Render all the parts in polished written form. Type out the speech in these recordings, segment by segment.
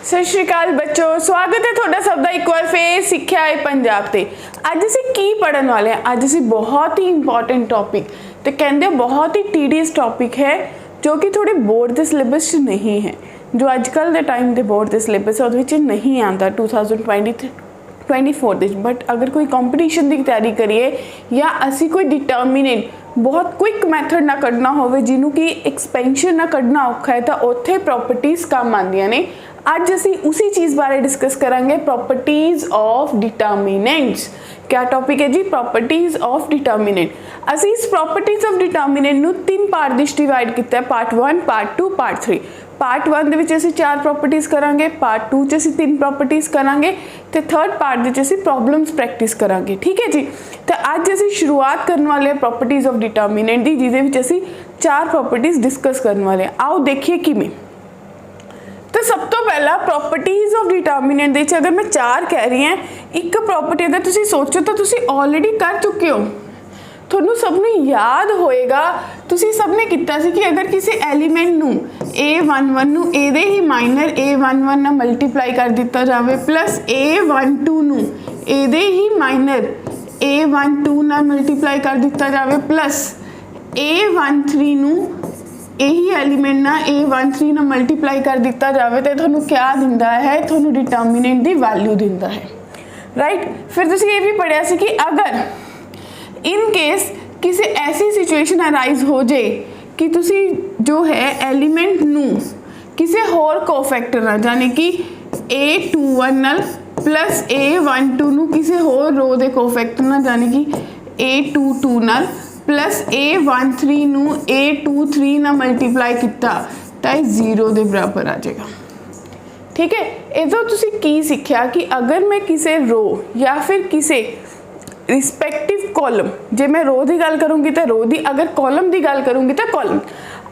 सत श्री अकाल बच्चों, स्वागत है थोड़ा सबका एक बार फिर सिक्ख्या है पंजाब ते। अज असीं की पढ़न वाले हैं? अज असीं बहुत ही इंपॉर्टेंट टॉपिक तो कहते बहुत ही टीडियस टॉपिक है जो कि थोड़े बोर्ड के सिलेबस नहीं है, जो अजकल के टाइम के बोर्ड के सिलेबस है उहदे विच नहीं आता 2024 बट अगर कोई कंपटीशन की तैयारी करिए या असी कोई डिटर्मिनेंट बहुत क्विक मैथड ना कढ़ना होवे जिन्हों की एक्सपेंशन ना कढ़ना औखा है तो उत्थे प्रॉपर्टीज़ काम आंदियां ने। अज असी उसी चीज़ बारे डिस्कस करांगे, प्रॉपर्टीज़ ऑफ डिटर्मिनेंट्स। क्या टॉपिक है जी? Properties of determinant. असी इस प्रॉपर्टीज़ ऑफ डिटर्मिनेंट नूं 3 पार्ट विच डिवाइड किया, पार्ट 1, पार्ट 2, पार्ट 3। पार्ट 1 दे विच असी 4 प्रॉपर्टीज़ करांगे, पार्ट 2 च असी 3 प्रॉपर्टीज़ करांगे ते थर्ड पार्ट दे विच असी प्रॉब्लम्स प्रैक्टिस करांगे। ठीक है जी। तो अज असी शुरुआत करने वाले प्रॉपर्टीज़ ऑफ डिटर्मिनेंट दी, जिहदे विच असी 4 प्रॉपर्टीज़ डिस्कस करने वाले। आओ देखिए किवें। तो सब तो पहला प्रॉपर्टीज़ ऑफ डिटर्मिनेंट दे अगर मैं 4 कह रही हैं, एक प्रॉपर्टी अगर तुसी सोचो तो तुसी ऑलरेडी कर चुके हो, थोनू सबनू याद होएगा। तुसी सबने किया सी कि अगर किसी एलीमेंट नू A11 नू एदे ही माइनर A11 ना मल्टीप्लाई कर दिता जाए प्लस A12 नू एदे ही माइनर A12 ना मल्टीप्लाई कर दिता जाए प्लस A13 नू यही एलीमेंट ना A13 ना मल्टीप्लाई कर दिता जाए तो थोनू क्या दिंदा है? थोनू डिटर्मिनेंट दी वैल्यू दिंदा है, राइट। फिर तुसी ये भी पढ़िया सी कि अगर इन केस किसी ऐसी सिचुएशन अराइज हो जाए कि तुसी जो है एलिमेंट नू किसी होर कोफैक्टर ना यानी कि A21 नाल प्लस A12 नू किसी होर रो दे कोफैक्टर ना यानी कि A22 नाल प्लस A13 नू A23 ना मल्टीप्लाई किया तो 0 के बराबर आ जाएगा। ठीक है, इधर तुसी की सीखिया कि अगर मैं किसी रो या फिर किसी रिस्पैक्टिव कॉलम, जे मैं रो की गल करूँगी तो रो दी, अगर कॉलम की गल करूँगी तो कॉलम,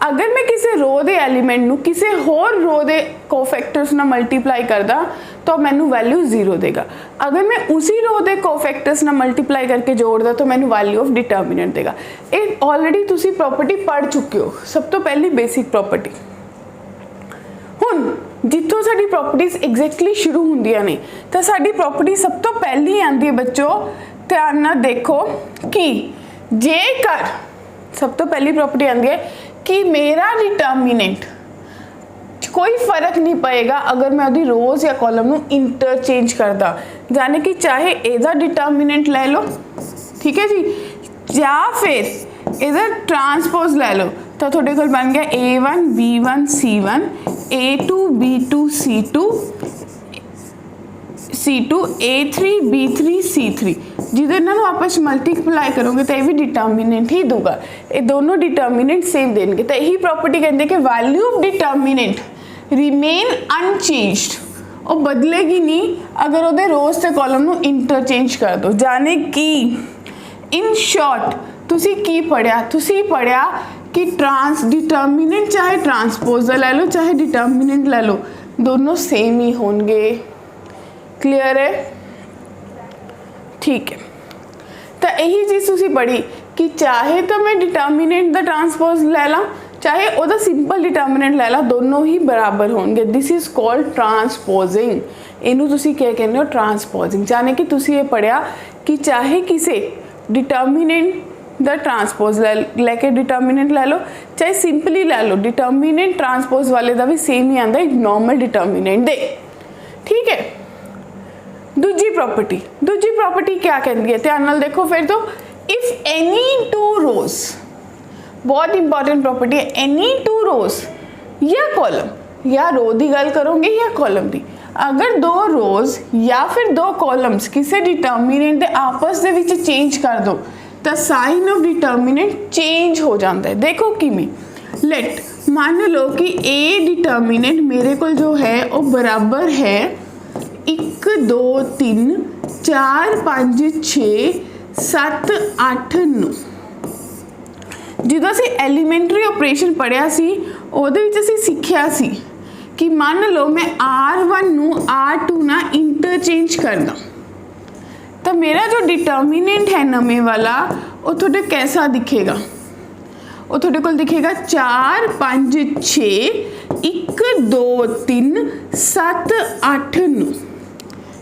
अगर मैं किसी रो के एलीमेंट नू किसी होर रो के कोफैक्टर्स ना मल्टीप्लाई करदा तो मैनू वैल्यू 0 देगा। अगर मैं उसी रो के कोफैक्टर्स ना मल्टीप्लाई करके जोड़दा तो मैनू वैल्यू ऑफ डिटर्मिनेंट देगा। ये ऑलरेडी तुसी प्रॉपर्टी पढ़ चुके हो, सब तो पहली बेसिक प्रॉपर्टी। हुण जितों साडी प्रॉपर्टीज़ एग्जैक्टली शुरू होंदियां ने तो साडी प्रॉपर्टी सब तो पहली आंदी है बच्चों, ध्यान नाल देखो कि जेकर सब तो पहली प्रॉपर्टी आती है कि मेरा डिटर्मिनेंट कोई फर्क नहीं पएगा अगर मैं उहदी रोज़ या कॉलम नू इंटरचेंज करदा, यानी कि चाहे एदा डिटर्मिनेंट ले लो, ठीक है जी, या फिर इधर ट्रांसपोज ले लो तो थोड़े कोल बन गया A1 B1 C1 A2 B2 C2 C2 A3 B3 C3, जिधर ना आपस मल्टीप्लाई करोगे तो ये भी डिटर्मिनेंट ही दूंगा। ये दोनों डिटर्मिनेंट सेम देंगे तो यही प्रॉपर्टी कहते हैं कि value of determinant remain unchanged, और बदलेगी नहीं अगर उहदे रोज़ से कॉलम नू इंटरचेंज कर दो। जाने कि इन शॉर्ट तुसी की पढ़िया? तुसी पढ़िया कि डिटर्मिनेंट चाहे ट्रांसपोजर ले लो चाहे डिटर्मिनेंट ले लो, दोनों सेम ही होंगे। क्लियर है? ठीक है, तो यही चीज़ तुसी पढ़ी कि चाहे तो मैं डिटर्मिनेंट द ट्रांसपोज ले ला चाहे ओदा सिंपल डिटर्मिनेंट ले ला, दोनों ही बराबर होंगे। This is called transposing. इनू तुसी क्या कहते हो? ट्रांसपोजिंग। यानी कि तुसी ये पढ़िया कि चाहे किसी डिटर्मिनेंट द ट्रांसपोज लेके डिटर्मिनेंट ले लो चाहे सिंपली ले लो, डिटर्मिनेंट ट्रांसपोज वाले का भी सेम ही आता है नॉर्मल डिटर्मिनेंट दे। ठीक है, दूजी प्रॉपर्टी क्या कहती है? ध्यान नाल देखो फिर तो, इफ एनी 2 रोज, बहुत इंपॉर्टेंट प्रॉपर्टी है, एनी 2 रोज या कॉलम, या रो की गल करोगे या कॉलम की, अगर 2 रोज या फिर 2 कॉलम्स किसी डिटर्मिनेंट के आपस दे विच चेंज कर दो तो साइन ऑफ डिटर्मिनेंट चेंज हो जाता है। देखो किमें, लेट मान लो कि ए डिटर्मिनेंट मेरे को जो है वो बराबर है 1 2 3 4 5 6 7 8 9। ਜਦੋਂ ਅਸੀਂ एलीमेंटरी ऑपरेशन पढ़िया सी ਉਹਦੇ ਵਿੱਚ ਅਸੀਂ ਸਿੱਖਿਆ ਸੀ कि मान लो मैं R1 नू R2 ना इंटरचेंज करना तो मेरा जो डिटर्मिनेंट है नवे वाला वो थोड़े कैसा दिखेगा? वो थोड़े को दिखेगा 4 5 6 1 2 3 7 8 9।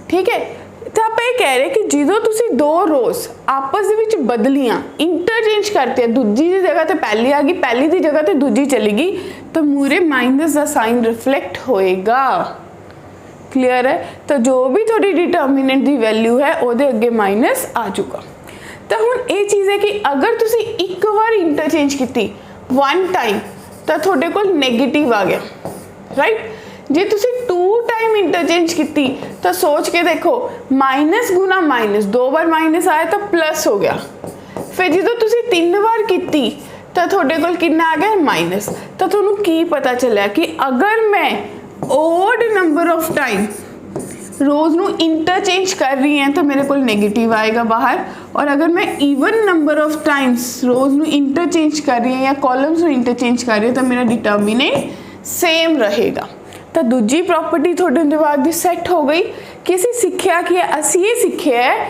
ठीक है, तो आप ये कह रहे कि जो तुसी दो रोज आपस ਦੇ ਵਿੱਚ ਬਦਲੀਆਂ इंटरचेंज करते दूजी की जगह तो पहली आ गई, पहली की जगह तो दूजी चली गई, तो मूरे माइनस का साइन रिफ्लैक्ट होएगा। क्लीयर है? तो जो भी थोड़ी डिटर्मिनेंट की वैल्यू है ਉਹਦੇ ਅੱਗੇ माइनस आ जाऊगा। तो हुण ये चीज़ है कि अगर तुसी एक बार इंटरचेंज की वन टाइम तो थोड़े को नेगेटिव आ गया, राइट। जे तुसी 2 टाइम इंटरचेंज की तो सोच के देखो, माइनस गुना माइनस, 2 बार माइनस आया तो प्लस हो गया। फिर जो तुसी 3 बार की तो थोड़े को कितना आ गया, माइनस। तो थोनू की पता चलिया कि अगर मैं ओड नंबर ऑफ टाइम रोज नू इंटरचेंज कर रही हैं तो मेरे को नेगेटिव आएगा बाहर, और अगर मैं ईवन नंबर ऑफ टाइम्स रोज नू इंटरचेंज कर रही हैं या कॉलम्स नू इंटरचेंज कर रही है तो मेरा डिटर्मिनेंट सेम रहेगा। तो दूजी प्रॉपर्टी थोड़े दिमाग दी सैट हो गई कि असीं सिक्ख्या कि असीं ये सिक्ख्या है,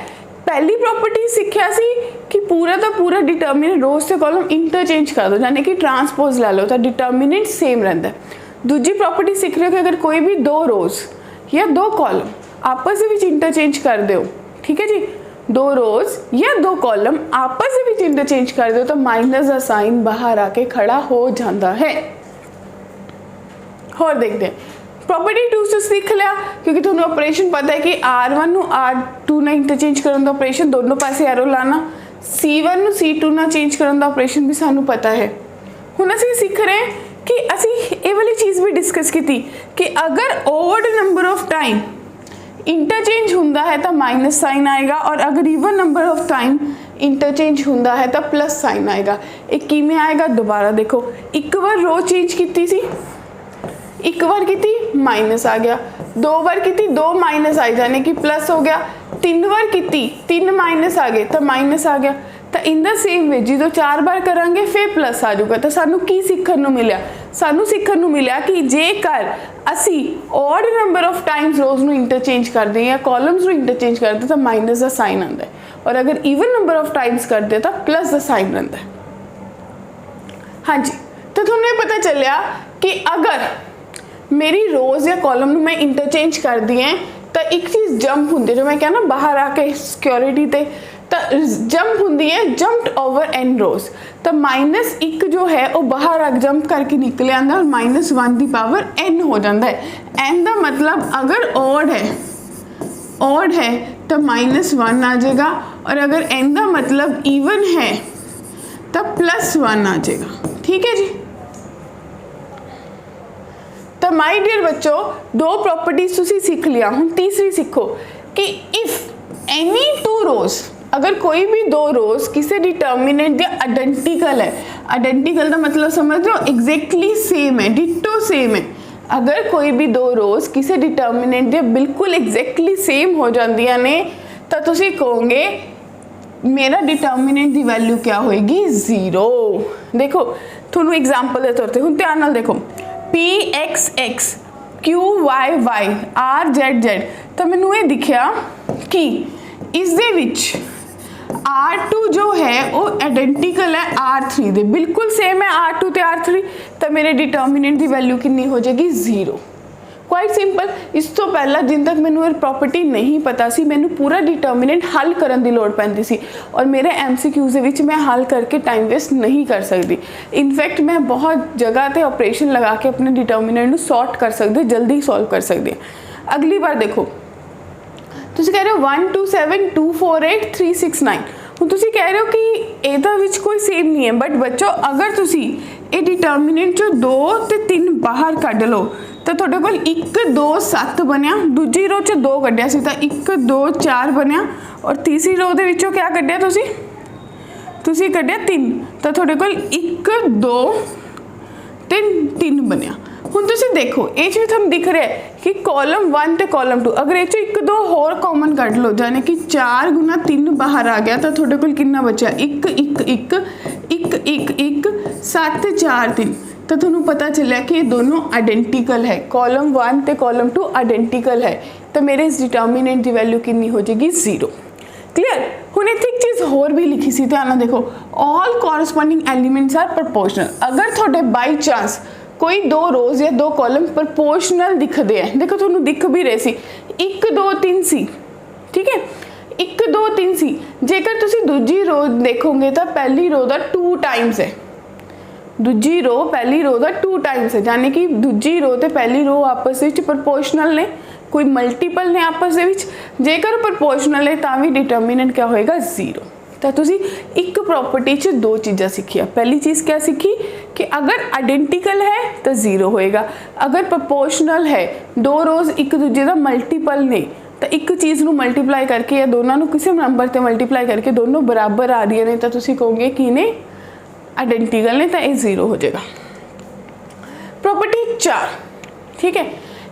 पहली प्रॉपर्टी सिक्ख्या सी कि पूरा का पूरा डिटर्मिनेंट रोज से कॉलम इंटरचेंज कर दो, यानी कि ट्रांसपोज ला लो तो डिटर्मिनेंट सेम रहता है। दूजी प्रॉपर्टी सीख रहे हो कि अगर कोई भी दो रोज या दो कॉलम आपस में इंटरचेंज कर दो, ठीक है जी, दो रोज या दो कॉलम आपस में इंटरचेंज कर दो तो माइनस का साइन बाहर आके खड़ा हो जाता है। और देखते हैं प्रॉपर्टी 2 से सीख लिया, क्योंकि थोड़ा ऑपरेशन पता है कि R1 नू R2 ना इंटरचेंज करने का ऑपरेशन दोनों पासे एरो लाना, C1 नू C2 ना चेंज करने का ऑपरेशन भी सानू पता है। हुण असीं सीख रहे हैं कि असी ये वाली चीज़ भी डिस्कस की थी कि अगर odd number of time interchange होंदा है तो माइनस साइन आएगा, और अगर even number of time interchange होंदा है तो प्लस साइन आएगा। एक किमें आएगा, दोबारा देखो, एक बार रो चेंज की सी, एक बार की माइनस आ गया, 2 बार की 2 माइनस आई जाने की प्लस हो गया, 3 बार की 3 माइनस आ गए तो माइनस आ गया। तो इन द सेम वे जो 4 बार करांगे फिर प्लस आ जाऊगा। तो सानू की सीखण नू मिलिया, सानू सीखण नू मिलिया कि जेकर असी ऑड नंबर ऑफ टाइम्स रोज नू इंटरचेंज करते हैं या कॉलम्स नू इंटरचेंज करते तो माइनस का साइन आता है, और अगर ईवन नंबर ऑफ टाइम्स करते तो प्लस का साइन आता है। हाँ जी, तो थोड़ा ये पता चलिया कि अगर मेरी रोज या कॉलम नू मैं इंटरचेंज कर दी है तो एक चीज़ जंप होंगी, जो मैं क्या ना बाहर आके सिक्योरिटी ते तो जंप होंगी है, जंप्ड ओवर एन रोज। तो -1 जो है वो बाहर जंप करके निकल आता और -1 की पावर n हो जाता है। n का मतलब अगर ऑड है तो -1 आ जाएगा, और अगर n का मतलब इवन है तो +1 आ जाएगा। ठीक है जी। तो माय डियर बच्चों, 2 प्रॉपर्टीज तुसी सीख लिया, हुण तीसरी सीखो कि इफ एनी 2 रोज, अगर कोई भी 2 रोज किसी डिटर्मिनेंट के आइडेंटिकल है, आइडेंटिकल का मतलब समझ लो एग्जैक्टली सेम है, डिटो सेम है। अगर कोई भी 2 रोज किसी डिटर्मिनेंट के बिल्कुल एग्जैक्टली सेम हो जांदियां ने तो तुसी कहोगे मेरा डिटर्मिनेंट की वैल्यू क्या होएगी, 0। देखो थोनू एग्जाम्पल के तौर पर हुण ध्यान नाल देखो, PXX QYY RZZ, तो मैनू ये दिखा कि इस दे विच R2 जो है वो आइडेंटिकल है R3 दे, बिल्कुल सेम है R2 ते R3, तो मेरे डिटर्मिनेंट की वैल्यू कितनी हो जाएगी, 0। Quite simple. इस तो पहला जिन तक मैनू ये प्रॉपर्टी नहीं पता सी, मैनू पूरा डिटर्मिनेंट हल करने की लौड़ पैंदी सी, और मेरे MCQs दे विच मैं हल करके टाइम वेस्ट नहीं कर सकती। इनफैक्ट मैं बहुत जगह ते ऑपरेशन लगा के अपने डिटर्मिनेंट सॉर्ट कर सकती, जल्दी सॉल्व कर सकती। अगली बार देखो, तुसी कह रहे हो 1 2 7 2 4 8 3 6 9, हुण तुसी कह रहे हो कि ਇਹਦਾ ਵਿੱਚ कोई सेम नहीं है, बट बच्चों अगर तुसी ਇਹ डिटर्मिनेंट चो 2 ते 3 बाहर कढ़ लो तो तुहाडे कोल 1 2 7 बनया, दूजी रो च 2 कढ़िया सी तो 1 2 4 बनया, और तीसरी रो दे विचों क्या कढ़िया तुसी कढ़िया 3, तो तुहाडे कोल 1 2 3 बनया। हुण तुसी देखो ये भी तुहानूं दिख रहा है कि कॉलम 1 ते कॉलम 2, अगर ये 1 2 होर कॉमन कढ़ लो, यानी कि 4 गुना 3 बाहर आ गया, तो तुहाडे कोल कितना बचा, 1 1 1 1 1 1 7 4 3। तो तुहानूं पता चलिया कि ये दोनों आइडेंटिकल है, कॉलम 1 ते कॉलम 2 आइडेंटिकल है, तो मेरे इस डिटर्मिनेंट की वैल्यू कितनी हो जाएगी, 0। क्लियर। हुण इत्थे एक चीज़ होर भी लिखी सी, ध्यान नाल देखो, all corresponding elements are proportional. अगर तुहाडे बाई चांस कोई दो रोज या दो कॉलम प्रपोर्शनल दिखते हैं, देखो तुहानू दिख भी रहे सी 1 2 3 सी, ठीक है 1 2 3 सी। जेकर तुसी दूजी रो देखोगे तो पहली रो का 2 टाइम्स है, दूजी रो पहली रो का 2 टाइम्स है, यानी कि दूजी रो ते पहली रो आपस में प्रपोर्शनल ने, कोई मल्टीपल ने आपस में। जेकर प्रपोर्शनल है तो भी डिटर्मिनेंट क्या होएगा 0। तो तुसी एक प्रॉपर्टी च दो चीज़ां सीखिया। पहली चीज़ क्या सीखी कि अगर आइडेंटिकल है तो 0 होएगा, अगर प्रपोर्शनल है दो रोज एक दूजे का मल्टीपल ने तो एक चीज़ नू मल्टीप्लाई करके या दोनों नू किसी नंबर से मल्टीप्लाई करके दोनों बराबर आ रही ने तो तुसी कहोगे कि ने आइडेंटिकल ने, तो ये 0 हो जाएगा। प्रॉपर्टी 4, ठीक है,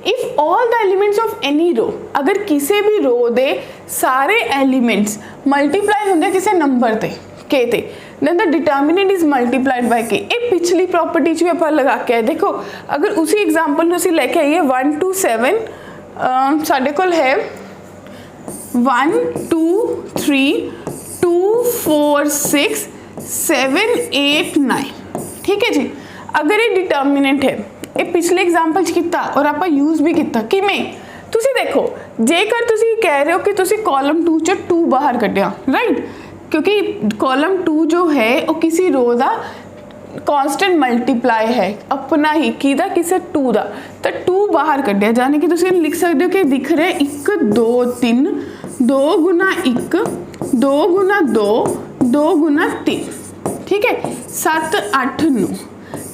if all the elements of any row, अगर किसी भी रो दे सारे एलिमेंट्स मल्टीप्लाई होंगे किसी नंबर ते के ते, then the determinant is multiplied by K. ये पिछली प्रॉपर्टी च भी आप लगा के आए। देखो अगर उसी एग्जाम्पल में असीं लेके आइए 1 2 7 साडे कोल है 1 2 3 2 4 6 7 8 9, ठीक है जी। अगर ये डिटर्मिनेंट है, ये पिछले एग्जाम्पल किया और आप यूज भी किया किमें, तुसी देखो जेकर तुसी कह रहे हो कि तुसी कॉलम 2 च 2 बाहर कढ़िया, राइट, क्योंकि कॉलम 2 जो है वो किसी रो का कॉन्स्टेंट मल्टीप्लाई है अपना ही किदा किसी 2 का, तो 2 बाहर कढ़िया, यानी कि तुसी लिख सकते हो कि दिख रहे 1 2 3 2 गुना 1 2 गुना 2 2 गुना 3, ठीक है 7 8 9।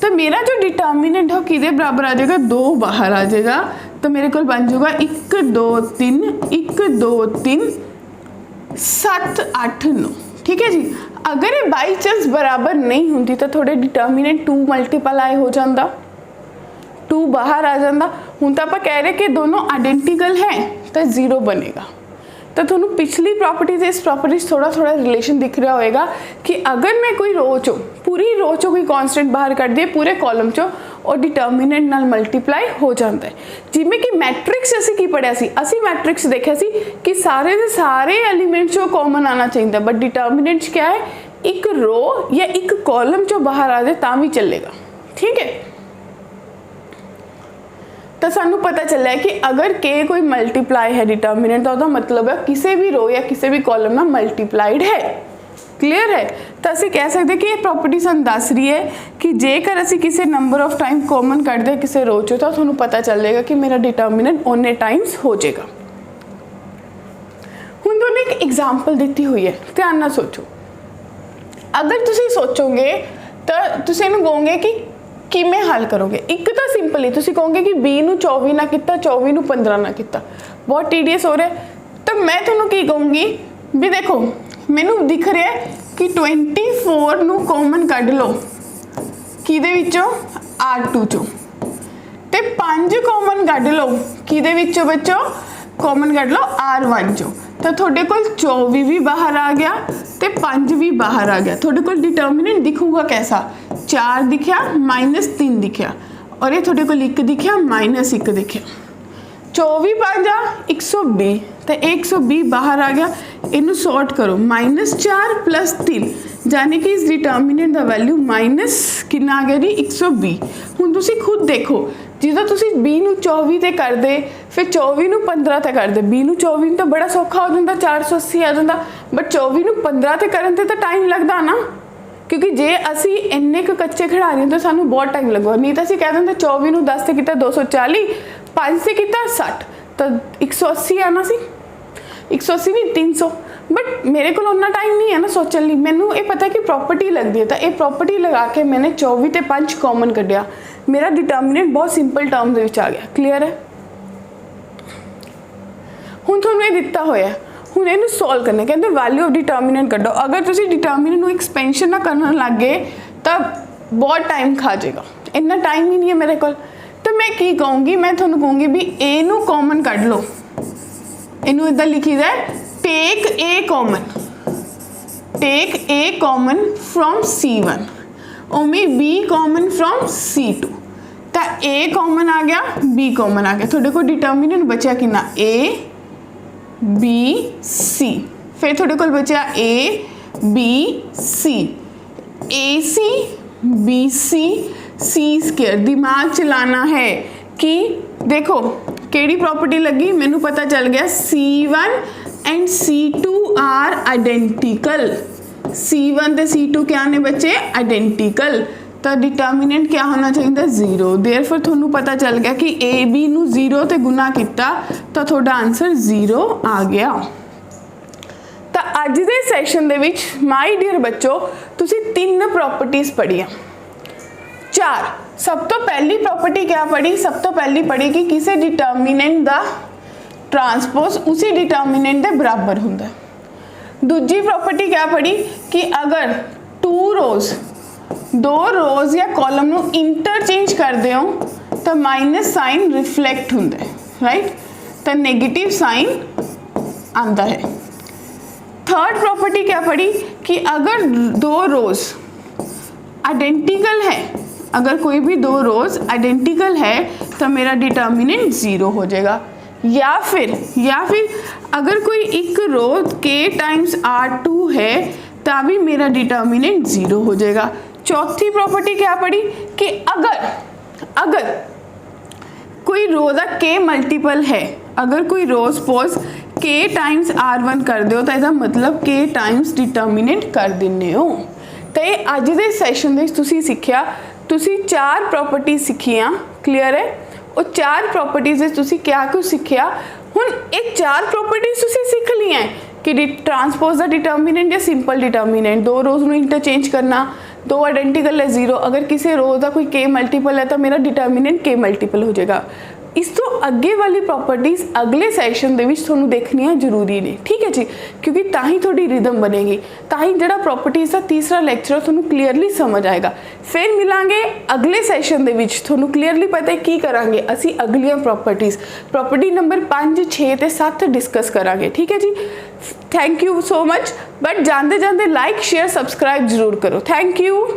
तो मेरा जो डिटर्मिनेंट है किधे बराबर आ जाएगा 2 बाहर आ जाएगा, तो मेरे को बन जाएगा 1 2 3 1 2 3 7 8 9, ठीक है जी। अगर ये बाई चांस बराबर नहीं होती तो थोड़े डिटर्मिनेंट 2 मल्टीप्लाई हो जाता, 2 बाहर आ जाता। हूँ तो आप कह रहे कि दोनों आइडेंटिकल हैं तो 0 बनेगा। तो थोनू पिछली प्रॉपर्टी से इस प्रॉपर्टी से थोड़ा थोड़ा रिलेशन दिख रहा होगा कि अगर मैं कोई रो चो पूरी रो चो कोई कांस्टेंट बाहर कर दिए पूरे कॉलम चो और डिटर्मिनेंट नाल मल्टीप्लाई हो जाता है। जिमें कि मैट्रिक्स असी की पढ़िया सी, असी मैट्रिक्स देखा सी कि सारे दे सारे एलिमेंट चो कॉमन आना चाहिए, बट डिटर्मिनेंट क्या है एक रो या एक कॉलम चो बाहर आ जाए ता भी चलेगा, ठीक है। तो सानू पता चला है कि अगर के कोई मल्टीप्लाई है डिटर्मिनेंट तो उसका मतलब है किसी भी रो या किसी भी कॉलम में मल्टीप्लाइड है। क्लियर है? तो असं कह सकते हैं कि ये प्रॉपर्टी सानू दस रही है कि जेकर असी किसी नंबर ऑफ टाइम कॉमन कर दे किसी रो चो तो थोनू पता चल जाएगा कि मेरा डिटर्मिनेंट उन्ने टाइम्स हो जाएगा। हुण तुहानू एक एग्जाम्पल दी हुई है, ध्यान नाल सोचो। अगर तुसीं सोचोगे तो तुसीं इहनूं कहोगे कि किमें हल करोगे। एक तो सिंपल ही तुसीं कहोगे कि 20 नूं 24 ना किता 24 नूं 15 ना किता, बहुत टीडियस हो रहा है। तो मैं तुहानूं की कहूँगी भी देखो मैनू दिख रहा है कि 24 नूं कॉमन कढ़ लो किहदे विचों R2 चों ते 5 कॉमन कढ़ लो किहदे विचों बच्चों कॉमन कढ़ लो R1 चों। तो थोड़े कोल 24 भी बाहर आ गया ते 5 भी बाहर आ गया। थोड़े कोल डिटर्मिनेंट दिखूगा कैसा 4 दिखा -3 दिखा और ये थोड़े कोल 1 दिखा -1 दिखा। 24 5 120 तो 120 बाहर आ गया। इनू सॉर्ट करो -4 + 3 यानी कि इस डिटर्मिनेंट का वैल्यू माइनस कितना आ गया जी 120। हुण तुसीं खुद देखो जो तुसीं 20 नूं 24 ते कर दे फिर 24 नूं 15 ते कर दे 20 नूं 24 तो बड़ा सौखा हो जाता 480 आ जाता, बट 24 नूं 15 ते करन ते तो टाइम लगता ना, क्योंकि जे असी इन्ने कच्चे खिडारी तो सानू बहुत टाइम लगेगा। नहीं तो असी कह देंगे 24 नूं 10 से किया 240 5 से किया 60 तो 180 आना सी 180 नहीं 300, बट मेरे को उतना टाइम नहीं है ना सोचने लिए। मैनू ये पता कि प्रॉपर्टी लगती है तो ये प्रॉपर्टी लगा के मैंने 24 ते 5 कॉमन कढ़िया, मेरा डिटर्मिनेंट बहुत सिंपल टर्म आ गया। क्लीयर है? हुण तुहानू ये दिता होया हुण इहनूं सॉल्व करना कहते वैल्यू ऑफ डिटर्मिनेंट कढ़ो। अगर तुसीं डिटर्मिनेंट नूं एक्सपेंशन ना करन लग गए तो बहुत टाइम खा जाएगा, इन्ना टाइम ही नहीं है मेरे को। तो मैं की कहूँगी मैं तुहानू कहूँगी भी ए नूं कॉमन कढ़ लो, इनू इधर लिखी जाए take a common from C1 ओमें बी कॉमन फ्रॉम C2। तो ए कॉमन आ गया बी कॉमन आ गया, थोड़े को डिटर्मिनेंट बचा कितना A B C, फिर थोड़े को बचा A B C AC BC C square. दिमाग चलाना है कि देखो केड़ी प्रॉपर्टी लगी, मैनू पता चल गया C1 and C2 are identical. C1 ते C2 क्या ने बच्चे, आइडेंटिकल। तो डिटर्मिनेंट क्या होना चाहिए, 0। देयरफॉर थोनू पता चल गया कि ए बी नू 0 ते गुना किया तो थोड़ा आंसर 0 आ गया। तो अज दे सैशन दे विच माय डियर बच्चों तुसी 3 प्रॉपर्टीज़ पढ़िया, 4। सब तो पहली प्रॉपर्टी क्या पढ़ी, सब तो पहली पढ़ी कि किसी डिटर्मिनेंट का ट्रांसपोज उसी डिटर्मिनेंट के बराबर हुंदा। दूजी प्रॉपर्टी क्या पढ़ी कि अगर 2 रोज़ 2 रोज़ या कॉलम नू इंटरचेंज कर दो तो माइनस साइन रिफ्लैक्ट होंदा है, राइट, तो नेगेटिव साइन आता है। थर्ड प्रॉपर्टी क्या पढ़ी कि अगर 2 रोज़ आइडेंटिकल है, अगर कोई भी 2 रोज़ आइडेंटिकल है तो मेरा डिटर्मिनेंट 0 हो जाएगा। या फिर अगर कोई एक रो k टाइम्स R2 है तो भी मेरा डिटर्मिनेंट 0 हो जाएगा। चौथी प्रॉपर्टी क्या पढ़ी कि अगर कोई रो का k मल्टीपल है, अगर कोई रो सपोज k टाइम्स R1 कर दो तो इसका मतलब k टाइम्स डिटर्मिनेंट कर देने हो। तो ये अज के सैशन में तुसी सीखिया, तुसी 4 प्रॉपर्टी सीखियां, क्लीयर है। वो 4 प्रॉपर्टीज़ तुसी क्या कुछ सीखिया, हुण ये 4 प्रॉपर्टीज़ तुसी सीख ली हैं कि ट्रांसपोज का डिटर्मिनेंट या सिंपल डिटर्मिनेंट, 2 रोज़ में इंटरचेंज करना, 2 आइडेंटिकल है 0, अगर किसी रो का कोई k मल्टीपल है तो मेरा डिटर्मिनेंट k मल्टीपल हो जाएगा। इस तो अगे वाली प्रॉपर्टीज़ अगले सैशन दे विच तुहानू देखनियां जरूरी ने, ठीक है जी, क्योंकि ताही थोड़ी रिदम बनेगी, ताही जिहड़ा प्रॉपर्टीज़ का तीसरा लैक्चर तुहानू क्लीयरली समझ आएगा। फिर मिलांगे अगले सैशन दे विच, तुहानू क्लीयरली पता है की करांगे असी, अगलियां प्रॉपर्टीज़ प्रॉपर्टी नंबर 5, 6 ते 7 डिस्कस करांगे, ठीक है जी। Thank you so much, but जाते जाते लाइक शेयर सब्सक्राइब जरूर करो। Thank you.